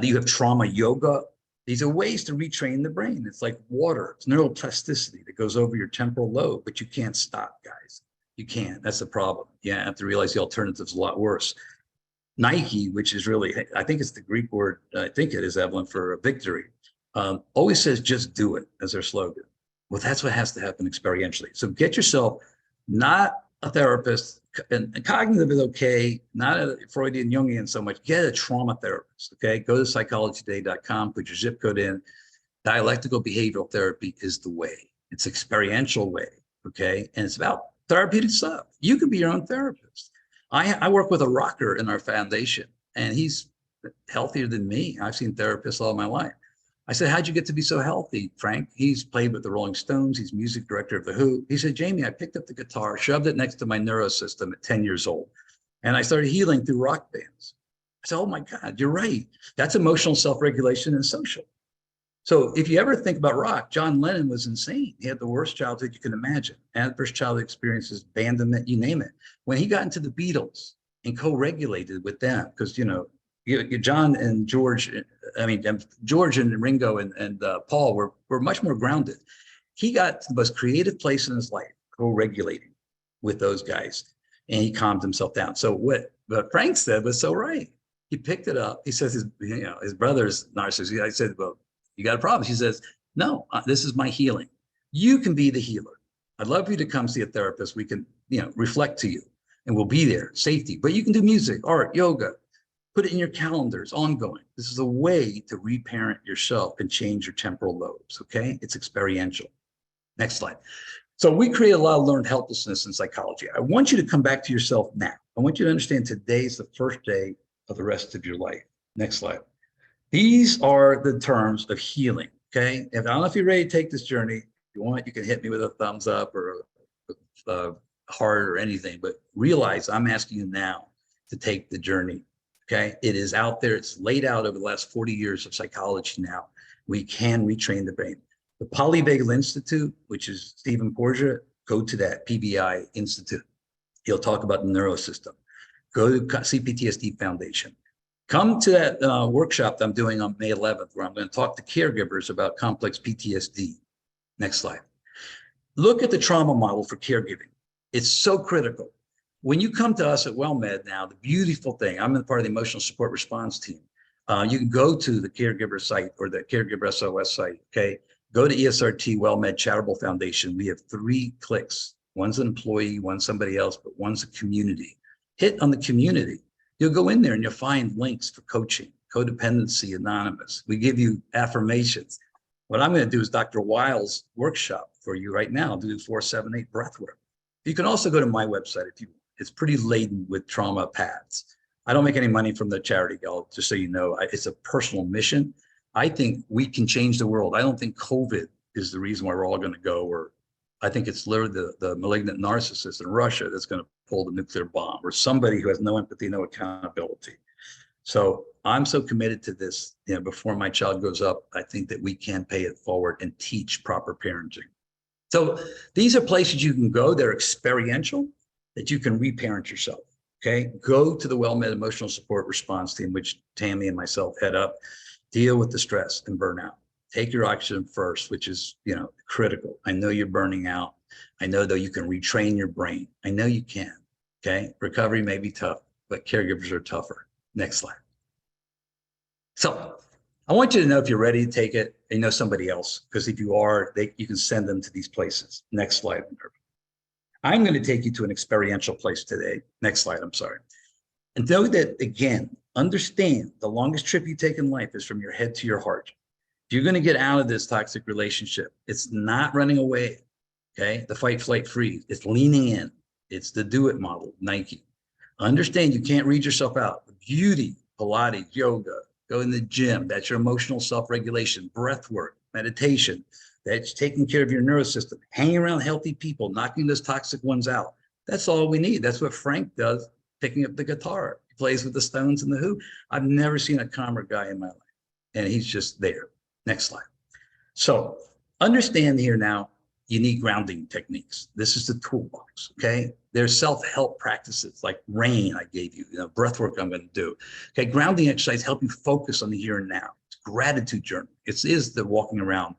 You have trauma yoga. These are ways to retrain the brain. It's like water. It's neuroplasticity that goes over your temporal lobe, but you can't stop, guys. You can't. That's the problem. You have to realize the alternative's a lot worse. Nike, which is really, I think it's the Greek word, I think it is, Evelyn, for victory, always says, just do it as their slogan. Well, that's what has to happen experientially. So get yourself not a therapist, and cognitive is okay, not a Freudian Jungian so much, get a trauma therapist, okay? Go to psychologytoday.com, put your zip code in. Dialectical behavioral therapy is the way. It's experiential way, okay? And it's about therapeutic stuff. You can be your own therapist. I work with a rocker in our foundation, and he's healthier than me. I've seen therapists all my life. I said, how'd you get to be so healthy, Frank? He's played with the Rolling Stones. He's music director of The Who. He said, Jamie, I picked up the guitar, shoved it next to my neurosystem at 10 years old, and I started healing through rock bands. I said, oh my God, you're right. That's emotional self-regulation and social. So if you ever think about rock, John Lennon was insane. He had the worst childhood you can imagine. Adverse childhood experiences, abandonment, you name it. When he got into the Beatles and co-regulated with them, because, John and George, George and Ringo and Paul were much more grounded. He got to the most creative place in his life, co-regulating with those guys, and he calmed himself down. So what Frank said was so right. He picked it up. He says his brother's narcissist. I said, well, you got a problem? She says, no, this is my healing. You can be the healer. I'd love for you to come see a therapist. We can, reflect to you, and we'll be there, safety. But you can do music, art, yoga. Put it in your calendars, ongoing. This is a way to reparent yourself and change your temporal lobes, okay? It's experiential. Next slide. So we create a lot of learned helplessness in psychology. I want you to come back to yourself now. I want you to understand today's the first day of the rest of your life. Next slide. These are the terms of healing, okay? If I don't know if you're ready to take this journey, if you want, you can hit me with a thumbs up or a heart or anything, but realize I'm asking you now to take the journey, okay? It is out there. It's laid out over the last 40 years of psychology now. We can retrain the brain. The Polyvagal Institute, which is Stephen Porges, go to that PVI Institute. He'll talk about the neurosystem. Go to CPTSD Foundation. Come to that workshop that I'm doing on May 11th, where I'm going to talk to caregivers about complex PTSD. Next slide. Look at the trauma model for caregiving. It's so critical. When you come to us at WellMed now, the beautiful thing, I'm in part of the emotional support response team. You can go to the caregiver site or the caregiver SOS site, okay? Go to ESRT WellMed Charitable Foundation. We have 3 clicks. One's an employee, one's somebody else, but one's a community. Hit on the community. You'll go in there and you'll find links for coaching, Codependency Anonymous. We give you affirmations. What I'm going to do is Dr. Weil's workshop for you right now, do 478 breath work. You can also go to my website if you want. It's pretty laden with trauma paths. I don't make any money from the charity, y'all, just so you know. It's a personal mission. I think we can change the world. I don't think COVID is the reason why we're all going to go, or I think it's literally the malignant narcissist in Russia that's going to pull the nuclear bomb, or somebody who has no empathy, no accountability. So I'm so committed to this, before my child grows up, I think that we can pay it forward and teach proper parenting. So these are places you can go. They're experiential, that you can reparent yourself. Okay. Go to the Well-Med Emotional Support Response Team, which Tammy and myself head up. Deal with the stress and burnout. Take your oxygen first, which is, critical. I know you're burning out. I know though you can retrain your brain. I know you can. Okay. Recovery may be tough, but caregivers are tougher. Next slide. So I want you to know if you're ready to take it and you know somebody else, because if you are, you can send them to these places. Next slide. I'm going to take you to an experiential place today. Next slide. I'm sorry. And know that, again, understand the longest trip you take in life is from your head to your heart. If you're going to get out of this toxic relationship, it's not running away. Okay. The fight, flight, freeze. It's leaning in. It's the do it model, Nike. Understand you can't read yourself out. Beauty, Pilates, yoga, go in the gym. That's your emotional self-regulation, breath work, meditation. That's taking care of your nervous system, hanging around healthy people, knocking those toxic ones out. That's all we need. That's what Frank does, picking up the guitar. He plays with the Stones and the Who. I've never seen a calmer guy in my life, and he's just there. Next slide. So understand here now, you need grounding techniques. This is the toolbox, okay? There's self-help practices like RAIN I gave you, breath work I'm going to do. Okay, grounding exercise help you focus on the here and now. It's gratitude journey. It is the walking around.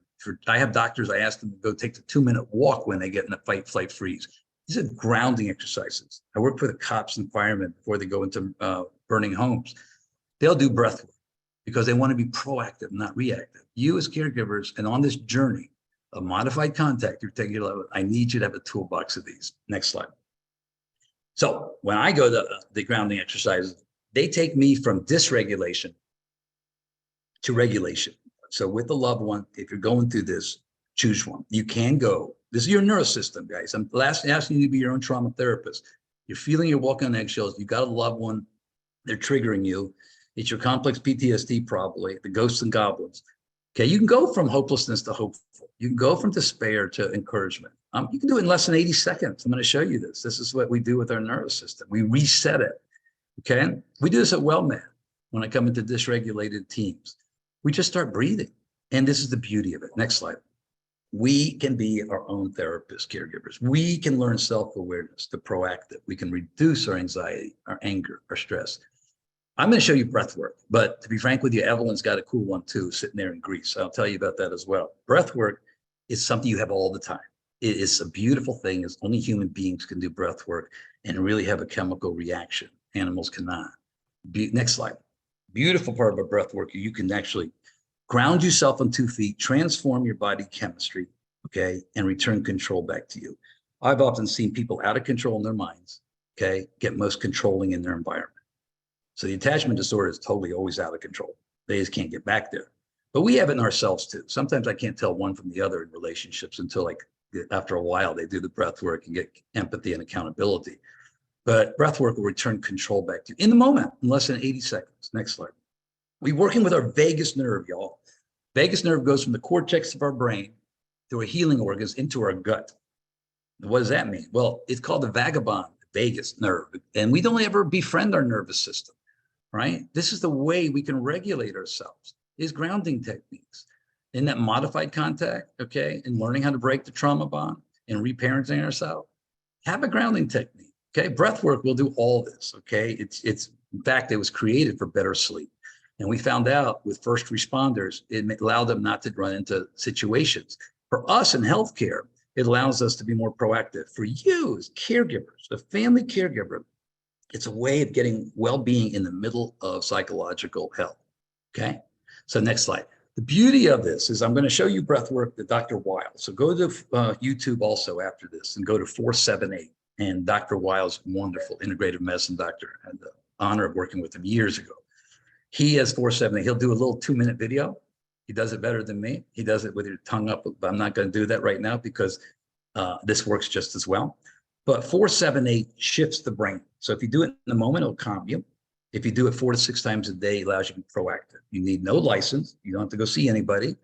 I have doctors, I ask them to go take the 2-minute walk when they get in a fight, flight, freeze. These are grounding exercises. I work for the cops and firemen before they go into burning homes. They'll do breath work because they want to be proactive, not reactive. You as caregivers and on this journey of modified contact, you're taking it. I need you to have a toolbox of these. Next slide. So when I go to the grounding exercises, they take me from dysregulation to regulation. So with the loved one, if you're going through this, choose one. You can go. This is your nervous system, guys. I'm asking you to be your own trauma therapist. You're feeling you're walking on eggshells. You got a loved one. They're triggering you. It's your complex PTSD, probably, the ghosts and goblins. Okay, you can go from hopelessness to hopeful. You can go from despair to encouragement. You can do it in less than 80 seconds. I'm going to show you this. This is what we do with our nervous system. We reset it. Okay, we do this at Well-Med when I come into dysregulated teams. We just start breathing. And this is the beauty of it. Next slide. We can be our own therapists, caregivers. We can learn self-awareness, the proactive. We can reduce our anxiety, our anger, our stress. I'm going to show you breath work, but to be frank with you, Evelyn's got a cool one too, sitting there in Greece. I'll tell you about that as well. Breath work is something you have all the time. It is a beautiful thing. It's only human beings can do breath work and really have a chemical reaction. Animals cannot. Next slide. Beautiful part about breath work, you can actually ground yourself on 2 feet, transform your body chemistry, okay, and return control back to you. I've often seen people out of control in their minds, okay, get most controlling in their environment. So the attachment disorder is totally always out of control. They just can't get back there. But we have it in ourselves too. Sometimes I can't tell one from the other in relationships until after a while they do the breath work and get empathy and accountability. But breath work will return control back to you in the moment in less than 80 seconds. Next slide. We're working with our vagus nerve, y'all. Vagus nerve goes from the cortex of our brain through our healing organs into our gut. What does that mean? Well, it's called the vagabond vagus nerve. And we don't ever befriend our nervous system, right? This is the way we can regulate ourselves, is grounding techniques. In that modified contact, okay, and learning how to break the trauma bond and reparenting ourselves, have a grounding technique, okay? Breath work will do all this, okay? It's in fact, it was created for better sleep. And we found out with first responders, it allowed them not to run into situations. For us in healthcare, it allows us to be more proactive. For you as caregivers, a family caregiver, it's a way of getting well-being in the middle of psychological health, okay? So next slide. The beauty of this is I'm going to show you breath work with Dr. Weil. So go to YouTube also after this and go to 478. And Dr. Weil's wonderful integrative medicine doctor. And honor of working with him years ago. He has 478. He'll do a little 2-minute video. He does it better than me. He does it with your tongue up, but I'm not going to do that right now because this works just as well. But 478 shifts the brain. So if you do it in the moment, it'll calm you. If you do it 4 to 6 times a day, it allows you to be proactive. You need no license. You don't have to go see anybody.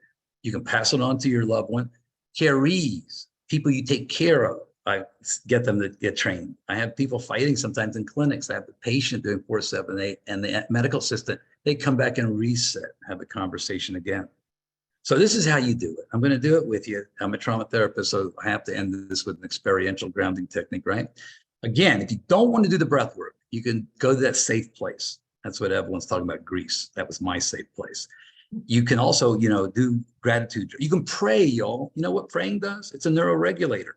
You can pass it on to your loved one. Carees, people you take care of, I get them to get trained. I have people fighting sometimes in clinics. I have the patient doing 478 and the medical assistant, they come back and reset, have a conversation again. So this is how you do it. I'm going to do it with you. I'm a trauma therapist, so I have to end this with an experiential grounding technique, right? Again, if you don't want to do the breath work, you can go to that safe place. That's what everyone's talking about, Greece. That was my safe place. You can also, do gratitude. You can pray, y'all. You know what praying does? It's a neuroregulator.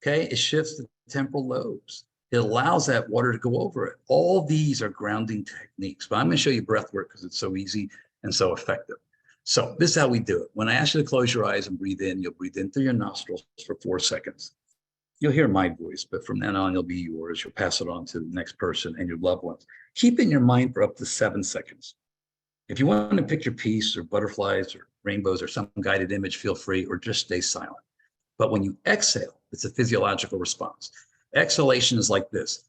Okay, it shifts the temporal lobes. It allows that water to go over it. All these are grounding techniques, but I'm going to show you breath work because it's so easy and so effective. So this is how we do it. When I ask you to close your eyes and breathe in, you'll breathe in through your nostrils for 4 seconds. You'll hear my voice, but from then on, it'll be yours. You'll pass it on to the next person and your loved ones. Keep it in your mind for up to 7 seconds. If you want to picture peace or butterflies or rainbows or some guided image, feel free, or just stay silent. But when you exhale, it's a physiological response. Exhalation is like this.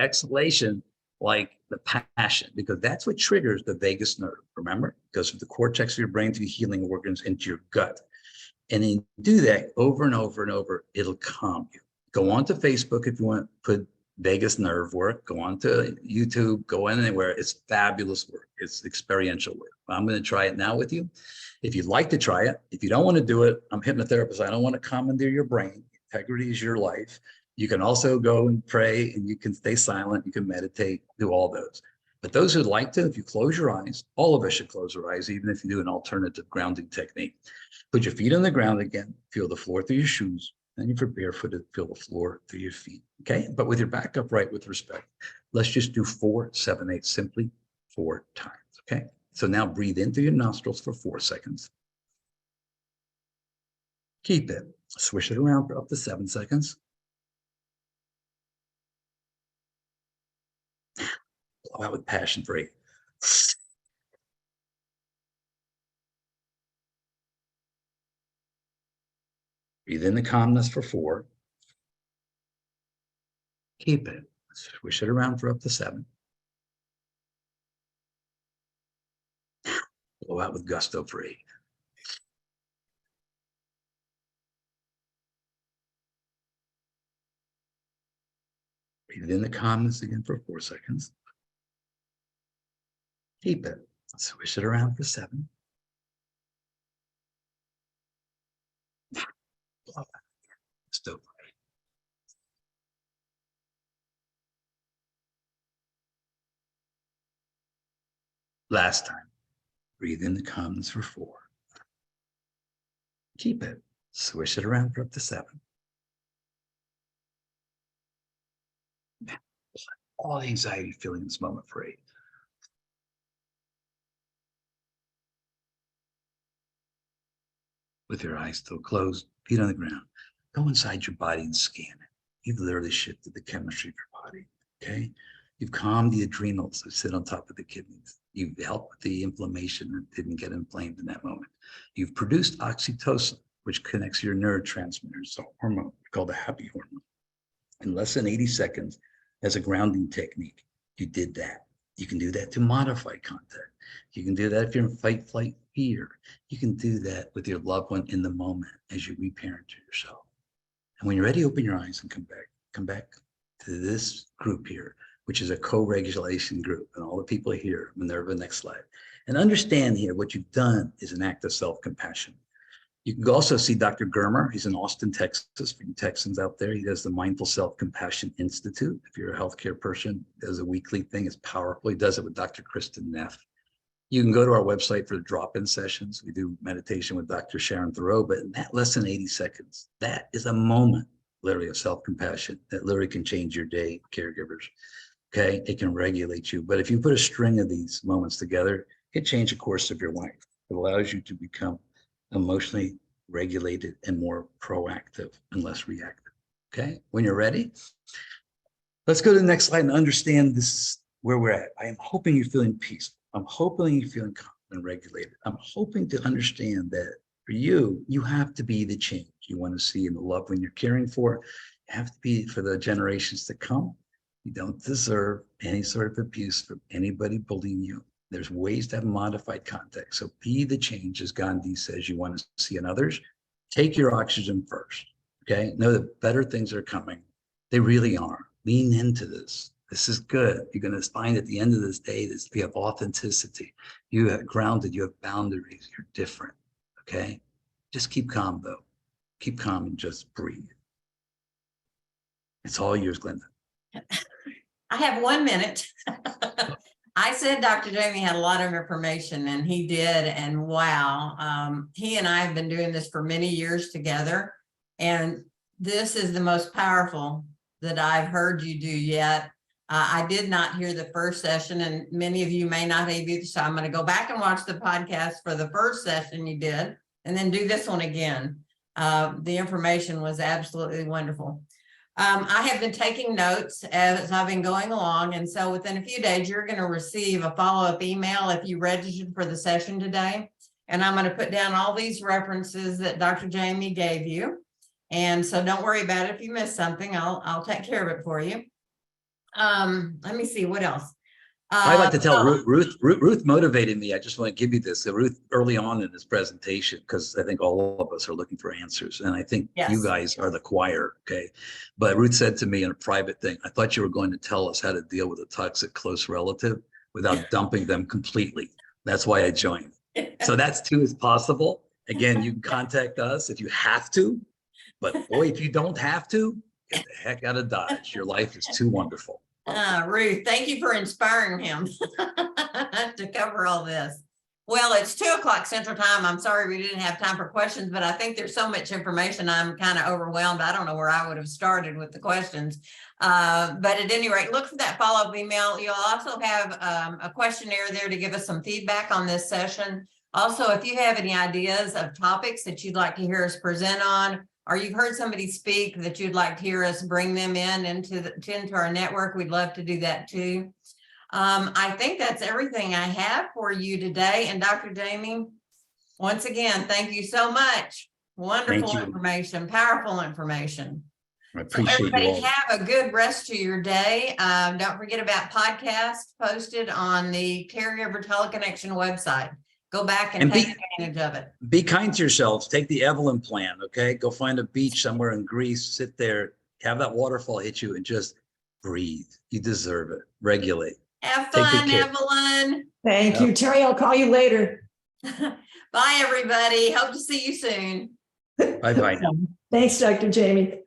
Exhalation, like the passion, because that's what triggers the vagus nerve. Remember, it goes from the cortex of your brain to the healing organs into your gut. And then you do that over and over and over, it'll calm you. Go on to Facebook if you want to put vagus nerve work. Go on to YouTube, go anywhere. It's fabulous work. It's experiential work. I'm going to try it now with you. If you'd like to try it, if you don't want to do it, I'm a hypnotherapist. I don't want to commandeer your brain. Integrity is your life. You can also go and pray, and you can stay silent. You can meditate, do all those. But those who'd like to, if you close your eyes, all of us should close our eyes, even if you do an alternative grounding technique. Put your feet on the ground again. Feel the floor through your shoes. And if you're barefooted, feel the floor through your feet. Okay? But with your back upright with respect. Let's just do 4, 7, 8, simply 4 times. Okay? So now breathe in through your nostrils for 4 seconds. Keep it. Swish it around for up to 7 seconds. Blow out with passion for 8. Breathe in the calmness for 4. Keep it. Swish it around for up to 7. Blow out with gusto for 8. Breathe in the calmness again for 4 seconds. Keep it. Swish it around for 7. Blow out gusto for 8. Last time. Breathe in the calmness for 4. Keep it. Swish it around for up to 7. All the anxiety feeling in this moment for 8. With your eyes still closed, feet on the ground, go inside your body and scan it. You've literally shifted the chemistry of your body, okay? You've calmed the adrenals that sit on top of the kidneys. You've helped with the inflammation that didn't get inflamed in that moment. You've produced oxytocin, which connects your neurotransmitters, a hormone called the happy hormone. In less than 80 seconds, as a grounding technique, you did that. You can do that to modify contact. You can do that if you're in fight, flight, fear. You can do that with your loved one in the moment as you reparent yourself. And when you're ready, open your eyes and come back to this group here, which is a co-regulation group. And all the people here, Minerva, next slide. And understand here, what you've done is an act of self-compassion. You can also see Dr. Germer. He's in Austin, Texas, for you Texans out there. He does the Mindful Self-Compassion Institute. If you're a healthcare person, does a weekly thing. It's powerful. He does it with Dr. Kristen Neff. You can go to our website for the drop-in sessions. We do meditation with Dr. Sharon Thoreau, but in that less than 80 seconds, that is a moment, literally, of self-compassion that literally can change your day, caregivers. Okay, it can regulate you. But if you put a string of these moments together, it changes the course of your life. It allows you to become emotionally regulated and more proactive and less reactive. Okay, when you're ready, Let's go to the next slide and understand this is where we're at. I am hoping you're feeling peaceful. I'm hoping you're feeling calm and regulated. I'm hoping to understand that for you, you have to be the change you want to see in the loved one you're caring for. You have to be for the generations to come. You don't deserve any sort of abuse from anybody bullying you. There's ways to have modified context. So be the change, as Gandhi says, you want to see in others. Take your oxygen first, okay? Know that better things are coming. They really are. Lean into this. This is good. You're going to find at the end of this day that you have authenticity. You have grounded, you have boundaries, you're different, okay? Just keep calm, though. Keep calm and just breathe. It's all yours, Glenda. I have 1 minute. I said Dr. Jamie had a lot of information, and he did. And wow, he and I have been doing this for many years together. And this is the most powerful that I've heard you do yet. I did not hear the first session, and many of you may not have either. So I'm going to go back and watch the podcast for the first session you did, and then do this one again. The information was absolutely wonderful. I have been taking notes as I've been going along. And so within a few days, you're going to receive a follow-up email if you registered for the session today. And I'm going to put down all these references that Dr. Jamie gave you. And so don't worry about it. If you miss something, I'll take care of it for you. Let me see what else. I'd like to tell Ruth motivated me. I just want to give you this. Ruth early on in this presentation, because I think all of us are looking for answers. And I think you guys are the choir, okay? But Ruth said to me in a private thing, I thought you were going to tell us how to deal with a toxic close relative without dumping them completely. That's why I joined. So that's too is possible. Again, you can contact us if you have to. But boy, if you don't have to, get the heck out of Dodge. Your life is too wonderful. Ruth, thank you for inspiring him to cover all this. Well, it's 2:00 Central Time. I'm sorry we didn't have time for questions, but I think there's so much information. I'm kind of overwhelmed. I don't know where I would have started with the questions. But at any rate, look for that follow-up email. You'll also have a questionnaire there to give us some feedback on this session. Also, if you have any ideas of topics that you'd like to hear us present on, or you've heard somebody speak that you'd like to hear us bring them into our network, we'd love to do that too. I think that's everything I have for you today. And Dr. Jamie, once again, thank you so much. Wonderful information, powerful information. I appreciate so everybody you all. Have a good rest to your day. Don't forget about podcasts posted on the Caregiver Teleconnection website. Go back and take advantage of it. Be kind to yourselves. Take the Evelyn plan, okay? Go find a beach somewhere in Greece, sit there, have that waterfall hit you, and just breathe. You deserve it. Regulate. Have fun, Evelyn. Thank you, Terry. I'll call you later. Bye, everybody. Hope to see you soon. Bye-bye. Thanks, Dr. Jamie.